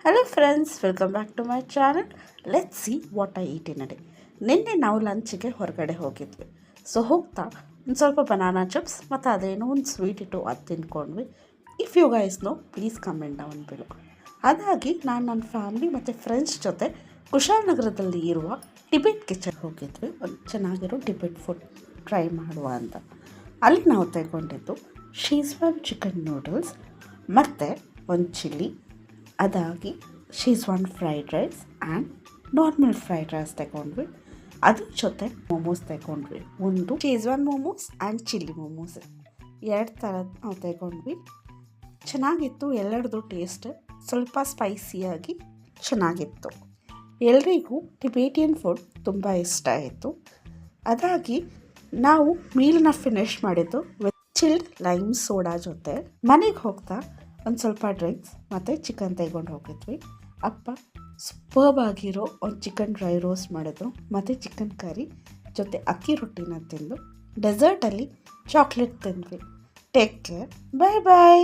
Hello friends, welcome back to my channel. Let's see what I eat in a day. ನಿನ್ನೆ ನಾವು ಲಂಚಿಗೆ ಹೊರಗಡೆ ಹೋಗಿದ್ವಿ. So ಹೋಗ್ತಾ ಒಂದು ಸ್ವಲ್ಪ ಬನಾನಾ ಚಿಪ್ಸ್ ಮತ್ತು ಅದೇನೋ ಒಂದು ಸ್ವೀಟ್ ಇಟ್ಟು ಅದು ತಿನ್ಕೊಂಡ್ವಿ. If you guys know, please comment down below. ಅದಾಗಿ ನಾನು ನನ್ನ ಫ್ಯಾಮಿಲಿ ಮತ್ತು ಫ್ರೆಂಡ್ಸ್ ಜೊತೆ ಕುಶಾಲನಗರದಲ್ಲಿ ಇರುವ ಟಿಬೆಟ್ ಕಿಚನ್ ಹೋಗಿದ್ವಿ. ಒಂದು ಚೆನ್ನಾಗಿರೋ ಟಿಬೆಟ್ ಫುಡ್ ಟ್ರೈ ಮಾಡುವ ಅಂತ. ಅಲ್ಲಿ ನಾವು ತಗೊಂಡಿದ್ದು ಶೀಜ್ವಾನ್ ಚಿಕನ್ ನೂಡಲ್ಸ್ ಮತ್ತು ಒಂದು ಚಿಲ್ಲಿ, ಅದಾಗಿ schezwan fried rice and normal fried rice ತಗೊಂಡ್ವಿ. ಅದ್ರ ಜೊತೆ ಮೋಮೋಸ್ ತಗೊಂಡ್ವಿ. ಒಂದು schezwan momos and chilli momos, ಎರಡು ಥರದ್ದು ನಾವು ತಗೊಂಡ್ವಿ. ಚೆನ್ನಾಗಿತ್ತು ಎಲ್ಲರದ್ದು ಟೇಸ್ಟ್, ಸ್ವಲ್ಪ ಸ್ಪೈಸಿಯಾಗಿ ಚೆನ್ನಾಗಿತ್ತು. ಎಲ್ರಿಗೂ ಟಿಬೇಟಿಯನ್ ಫುಡ್ ತುಂಬ ಇಷ್ಟ ಆಯಿತು. ಅದಾಗಿ ನಾವು ಮೀಲನ್ನ ಫಿನಿಶ್ ಮಾಡಿದ್ದು ವಿತ್ ಚಿಲ್ಡ್ ಲೈಮ್ ಸೋಡಾ ಜೊತೆ. ಮನೆಗೆ ಹೋಗ್ತಾ ಒಂದು ಸ್ವಲ್ಪ ಡ್ರಿಂಕ್ಸ್ ಮತ್ತು ಚಿಕನ್ ತೆಗೊಂಡು ಹೋಗಿದ್ವಿ. ಅಪ್ಪ ಸೂಪರ್ಬ್ ಆಗಿರೋ ಒಂದು ಚಿಕನ್ ಡ್ರೈ ರೋಸ್ಟ್ ಮಾಡಿದ್ರು ಮತ್ತು ಚಿಕನ್ ಕರಿ ಜೊತೆ ಅಕ್ಕಿ ರೊಟ್ಟಿನ ತಿಂದು ಡೆಸರ್ಟಲ್ಲಿ ಚಾಕ್ಲೇಟ್ ತಿಂದ್ವಿ. ಟೇಕ್ ಕೇರ್, ಬಾಯ್ ಬಾಯ್.